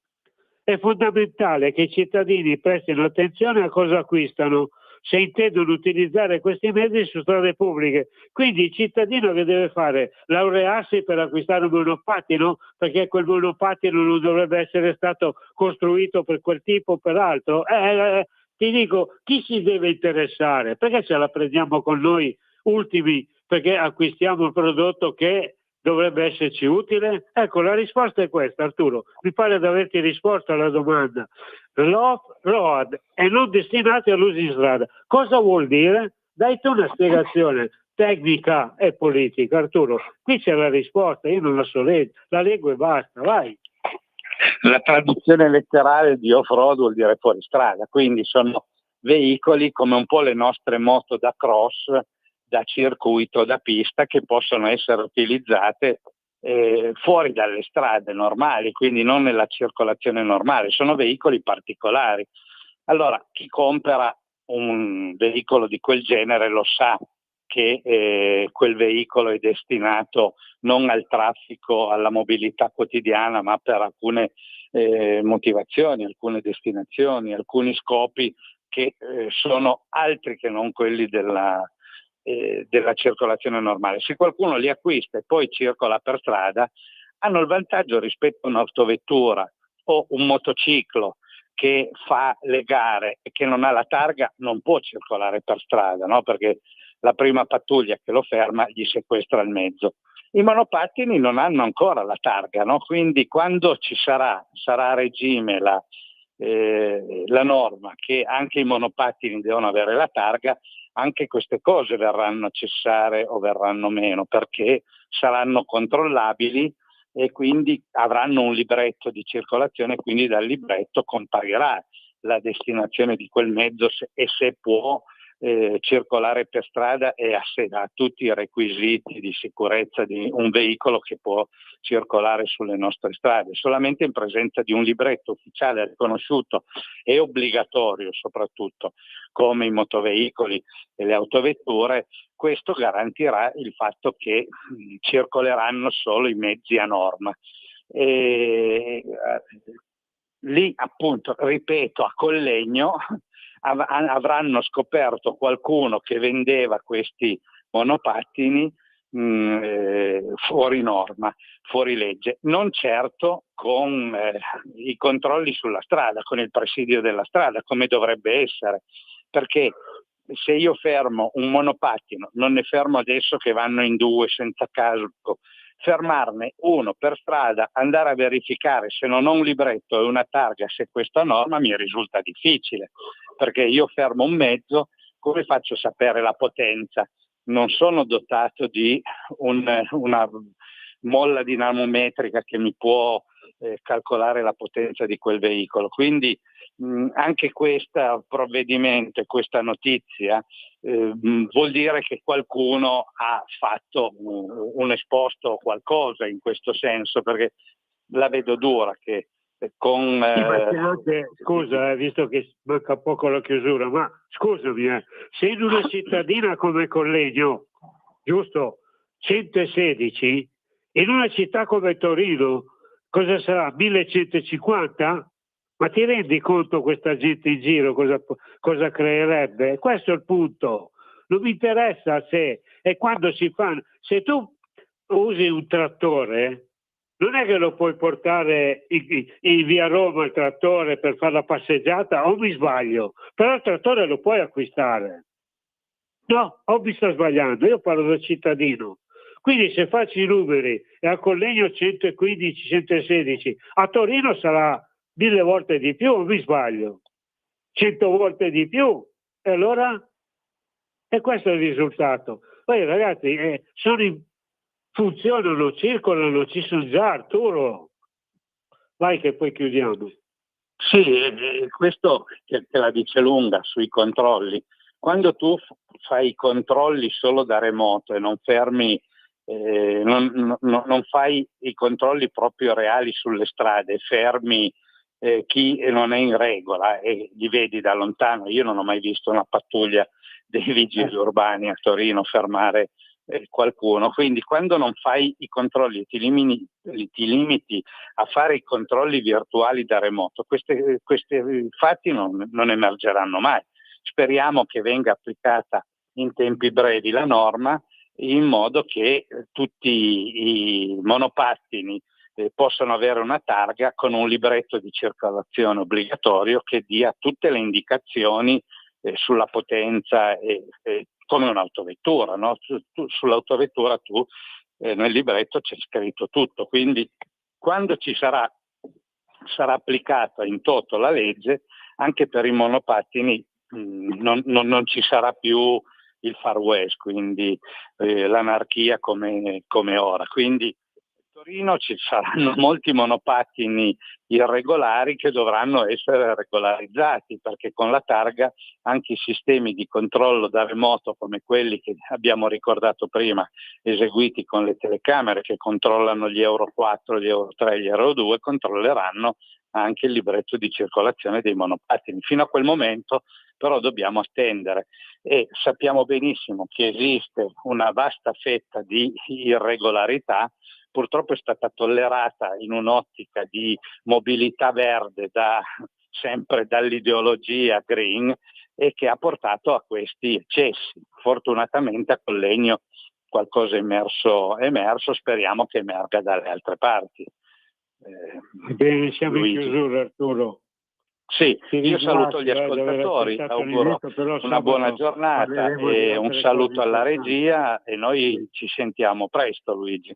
è fondamentale che i cittadini prestino attenzione a cosa acquistano se intendono utilizzare questi mezzi su strade pubbliche. Quindi il cittadino che deve fare? Laurearsi per acquistare un monopattino? Perché quel monopattino non dovrebbe essere stato costruito per quel tipo o per altro? Ti dico, chi si deve interessare? Perché ce la prendiamo con noi ultimi perché acquistiamo un prodotto che dovrebbe esserci utile? Ecco, la risposta è questa, Arturo. Mi pare di averti risposto alla domanda. L'off-road è non destinati all'uso in strada. Cosa vuol dire? Dai tu una spiegazione tecnica e politica, Arturo. Qui c'è la risposta, io non la so leggere, la leggo e basta, vai. La traduzione letterale di off-road vuol dire fuoristrada, quindi sono veicoli come un po' le nostre moto da cross, da circuito, da pista, che possono essere utilizzate fuori dalle strade normali, quindi non nella circolazione normale, sono veicoli particolari. Allora, chi compra un veicolo di quel genere lo sa che quel veicolo è destinato non al traffico, alla mobilità quotidiana, ma per alcune motivazioni, alcune destinazioni, alcuni scopi che sono altri che non quelli della circolazione normale. Se qualcuno li acquista e poi circola per strada, hanno il vantaggio rispetto a un'autovettura o un motociclo che fa le gare e che non ha la targa, non può circolare per strada, no? Perché la prima pattuglia che lo ferma gli sequestra il mezzo. I monopattini non hanno ancora la targa, no? Quindi quando sarà a regime la norma che anche i monopattini devono avere la targa, anche queste cose verranno a cessare o verranno meno, perché saranno controllabili e quindi avranno un libretto di circolazione, quindi dal libretto comparirà la destinazione di quel mezzo e se può circolare per strada e ha tutti i requisiti di sicurezza di un veicolo che può circolare sulle nostre strade. Solamente in presenza di un libretto ufficiale riconosciuto e obbligatorio, soprattutto come i motoveicoli e le autovetture, questo garantirà il fatto che circoleranno solo i mezzi a norma. e lì appunto, ripeto, a Collegno avranno scoperto qualcuno che vendeva questi monopattini fuori norma, fuori legge, non certo con i controlli sulla strada, con il presidio della strada, come dovrebbe essere, perché se io fermo un monopattino, non ne fermo adesso che vanno in 2 senza casco, fermarne uno per strada, andare a verificare se non ho un libretto e una targa, se questa norma mi risulta difficile, perché io fermo un mezzo, come faccio a sapere la potenza? Non sono dotato di una molla dinamometrica che mi può calcolare la potenza di quel veicolo. Quindi anche questo provvedimento, questa notizia vuol dire che qualcuno ha fatto un esposto o qualcosa in questo senso, perché la vedo dura che con... Scusa, visto che manca poco la chiusura, ma scusami, se in una cittadina come Collegno, giusto, 116, in una città come Torino, cosa sarà? 1150? Ma ti rendi conto questa gente in giro cosa creerebbe? Questo è il punto. Non mi interessa se e quando si fanno. Se tu usi un trattore, non è che lo puoi portare in via Roma il trattore per fare la passeggiata, o mi sbaglio? Però il trattore lo puoi acquistare. No, o mi sto sbagliando, io parlo da cittadino. Quindi se faccio i numeri e a Collegno 115, 116, a Torino sarà 1000 volte di più, o mi sbaglio? 100 volte di più. E allora? E questo è il risultato. Poi ragazzi, funzionano, circolano, ci sono già, Arturo. Vai che poi chiudiamo. Sì, questo che la dice lunga sui controlli. Quando tu fai i controlli solo da remoto e non fermi, non fai i controlli proprio reali sulle strade, fermi chi non è in regola e li vedi da lontano. Io non ho mai visto una pattuglia dei vigili urbani a Torino fermare qualcuno. Quindi quando non fai i controlli, ti limiti a fare i controlli virtuali da remoto, questi fatti non emergeranno mai. Speriamo che venga applicata in tempi brevi la norma, in modo che tutti i monopattini possano avere una targa con un libretto di circolazione obbligatorio che dia tutte le indicazioni sulla potenza, come un'autovettura, no? Sull'autovettura nel libretto c'è scritto tutto, quindi quando sarà applicata in toto la legge, anche per i monopattini non ci sarà più il Far West, quindi l'anarchia come ora. Quindi a Torino ci saranno molti monopattini irregolari che dovranno essere regolarizzati, perché con la targa anche i sistemi di controllo da remoto, come quelli che abbiamo ricordato prima, eseguiti con le telecamere che controllano gli Euro 4, gli Euro 3, gli Euro 2, controlleranno anche il libretto di circolazione dei monopattini. Fino a quel momento però dobbiamo attendere, e sappiamo benissimo che esiste una vasta fetta di irregolarità. Purtroppo è stata tollerata in un'ottica di mobilità verde sempre dall'ideologia green, e che ha portato a questi eccessi. Fortunatamente a Collegno qualcosa è emerso, speriamo che emerga dalle altre parti. Bene, siamo in chiusura, Arturo. Sì, io saluto gli ascoltatori, auguro una buona giornata e un saluto alla regia, e noi ci sentiamo presto, Luigi.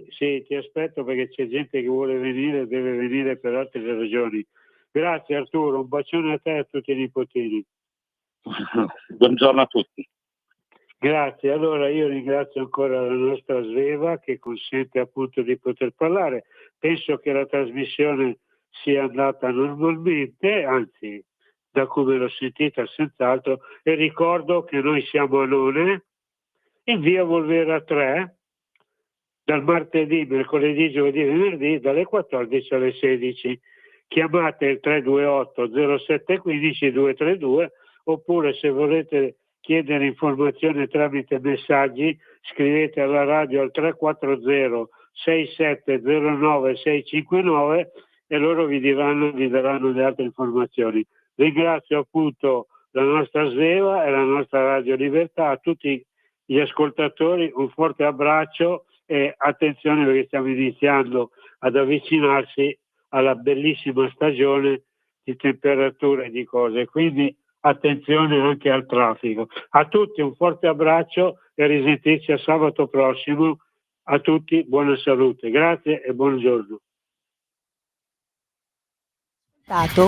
Sì, ti aspetto, perché c'è gente che vuole venire, deve venire per altre ragioni. Grazie Arturo, un bacione a te e a tutti i nipotini. Buongiorno a tutti. Grazie, allora io ringrazio ancora la nostra Sveva che consente appunto di poter parlare. Penso che la trasmissione sia andata normalmente, anzi da come l'ho sentita senz'altro, e ricordo che noi siamo a None, in via Volvera 3, dal martedì, mercoledì, giovedì e venerdì dalle 14 alle 16. Chiamate il 328 0715 232, oppure se volete chiedere informazioni tramite messaggi, scrivete alla radio al 340 6709 659 e loro vi daranno le altre informazioni. Ringrazio appunto la nostra Sveva e la nostra Radio Libertà, a tutti gli ascoltatori un forte abbraccio e attenzione perché stiamo iniziando ad avvicinarsi alla bellissima stagione di temperature e di cose, quindi attenzione anche al traffico. A tutti un forte abbraccio e risentirci a sabato prossimo. A tutti buona salute, grazie e buongiorno.